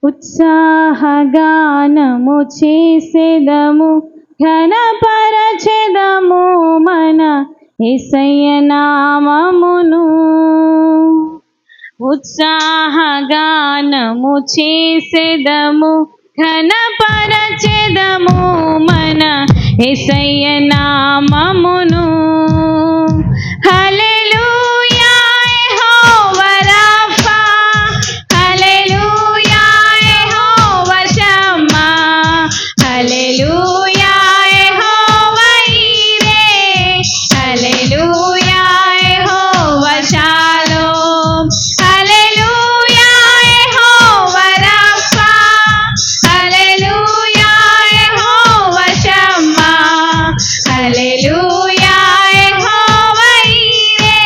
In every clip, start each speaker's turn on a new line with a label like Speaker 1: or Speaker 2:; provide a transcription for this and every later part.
Speaker 1: ఉత్సాహగానము చేసెదము, ఘనపరచెదము మన యేసయ్య నామమును. ఉత్సాహగానము చేసెదము, ఘనపరచెదము మన యేసయ్య నామమును. హల్లెలూయా యెహోవా రాఫా, హల్లెలూయా యెహోవా షమ్మా, హల్లెలూయా యెహోవా ఈరే, హల్లెలూయా యెహోవా షాలోమ్, హల్లెలూయా యెహోవా రాఫా, హల్లెలూయా యెహోవా షమ్మా, హల్లెలూయా యెహోవా ఈరే,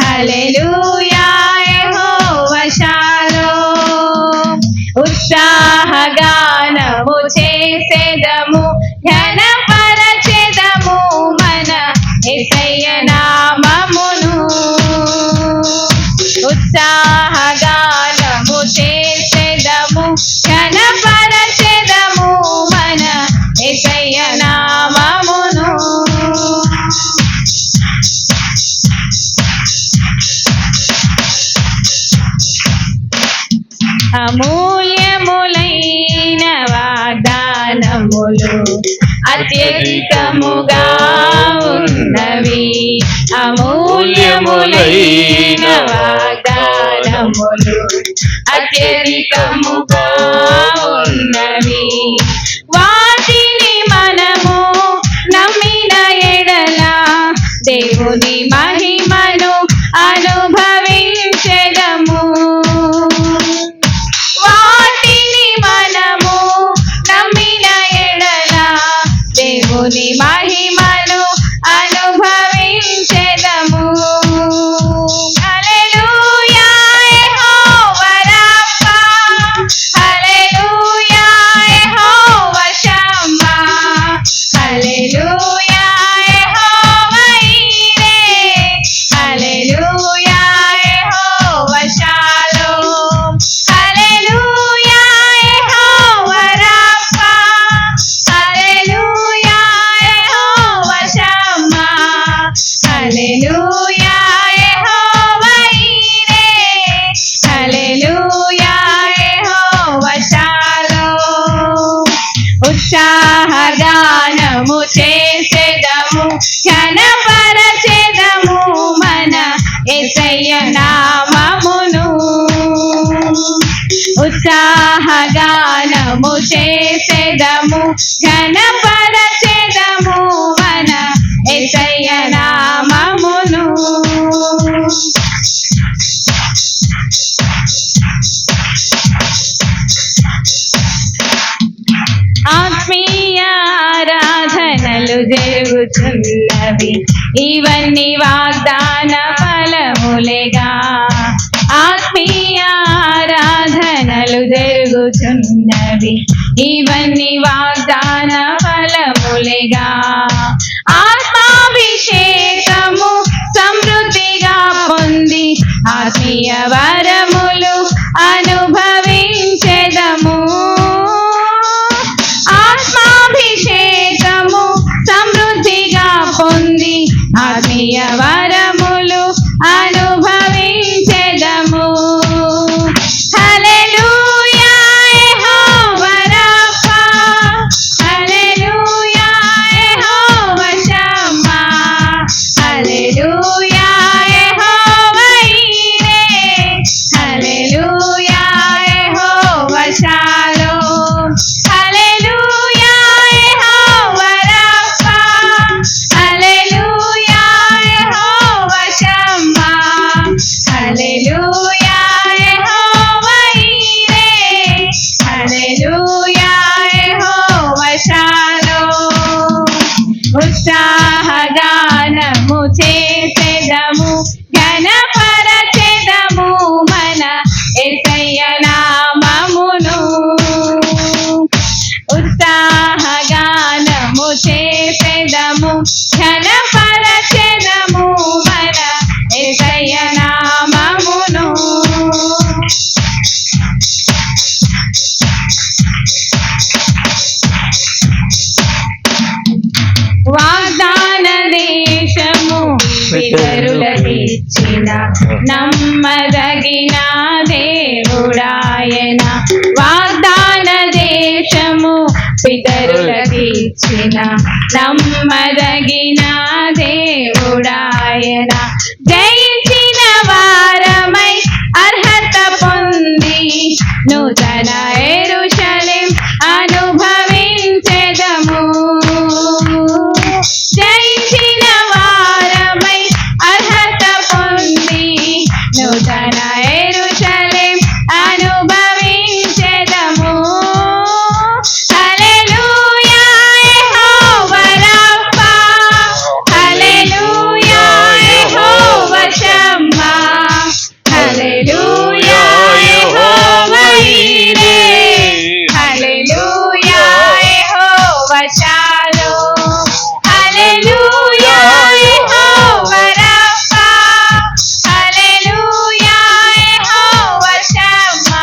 Speaker 1: హల్లెలూయా యెహోవా షాలోమ్. ఉత్సాహగానము చేసెదము, ఘనపరచెదము మన యేసయ్య నామమును. ఉత్సాహగానము చేసెదము, ఘనపరచెదము మన యేసయ్య నామమును. అమూల్యములైన వాగ్దానములు అత్యధికముగా ఉన్నవి, అమూల్యములైన వాగ్దానములు అత్యధికముగా ఉన్నవి. వాటిని మనము నమ్మిన ఎడల దేవుని మహిమను అనుభవించెదము. వాటిని మనము నమ్మిన ఎడల దేవుని మహిమను అనుభవించెదము. హల్లెలూయా యెహోవా రాఫా, హల్లెలూయా యెహోవా షమ్మా, హల్లెలూయా యెహోవా ఈరే, హల్లెలూయా యెహోవా షాలోమ్, హల్లెలూయా యెహోవా రాఫా, హల్లెలూయా యెహోవా షమ్మా, హల్లెలూయా యెహోవా ఈరే, హల్లెలూయా యెహోవా షాలోమ్. ఉత్సాహగానము చేసెదము, ఘనపరచెదము మన యేసయ్య నామమును. ఉత్సాహగానము చేసెదము, ఘనపరచెదము మన యేసయ్య నామమును. ఆత్మీయ ఆరాధనలు జరుగుతున్నవి, ఇవన్నీ వాగ్దాన ఫలములేగా. ఆత్మీయ ఆరాధనలు జరుగుతున్నవి, ఇవన్నీ వాగ్దాన ఫలములేగా. ఆత్మాభిషేకము సమృద్ధిగా పొంది ఆత్మీయ వరములు అనుభవించెదము. ఆత్మాభిషేకము సమృద్ధిగా పొంది ఆత్మీయ వరములు అనుభవించెదము. హల్లెలూయా యెహోవా రాఫా, హల్లెలూయా తీర్చిన నమ్మదగిన దేవుడాయన. వాగ్దాన దేశము పితరులకిచ్చిన నమ్మదగిన దేవుడాయన. జయించిన వారమై అర్హత పొంది నూతన యెరూషలేం అనుభవించెదము. జయించిన వారమై అర్హత పొంది నూతన యెరూషలేం అనుభవించెదము. హల్లెలూయా యెహోవా రఫా, హల్లెలూయా యెహోవా షమ్మా, హల్లెలూయా యెహోవా ఈరే, హల్లెలూయా యెహోవా షాలోమ్, హల్లెలూయా యెహోవా రఫా, హల్లెలూయా యెహోవా షమ్మా,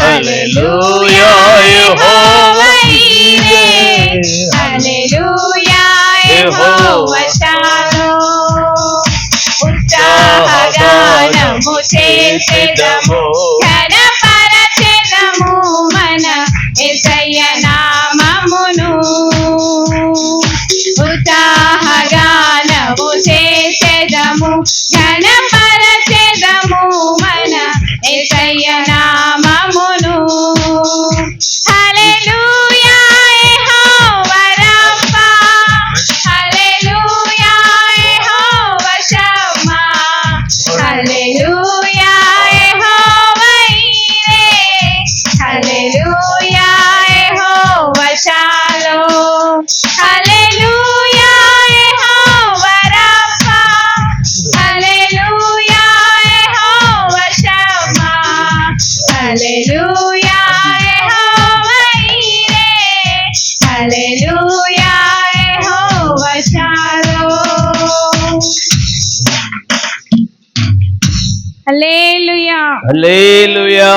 Speaker 1: హల్లెలూయా యెహోవా ఈరే, హల్లెలూయా యెహోవా షాలోమ్. ఉత్సాహగానము చేసెదము, ఘనపరచెదము మన యేసయ్య నామమును. ఉత్సాహగానము చేసెదము, ఘనపరచెదము మన యేసయ్య నామమును. హల్లెలూయా యెహోవా రఫా, హల్లెలూయా యెహోవా షమ్మా, హల్లెలూయా యెహోవా ఈరే, హల్లెలూయా యెహోవా షాలోమ్, హల్లెలూయా యెహోవా రఫా, హల్లెలూయా యెహోవా షమ్మా, హల్లెలూయా యెహోవా ఈరే, హల్లెలూయా యెహోవా షాలోమ్. హల్లెలూయా.
Speaker 2: హల్లెలూయా.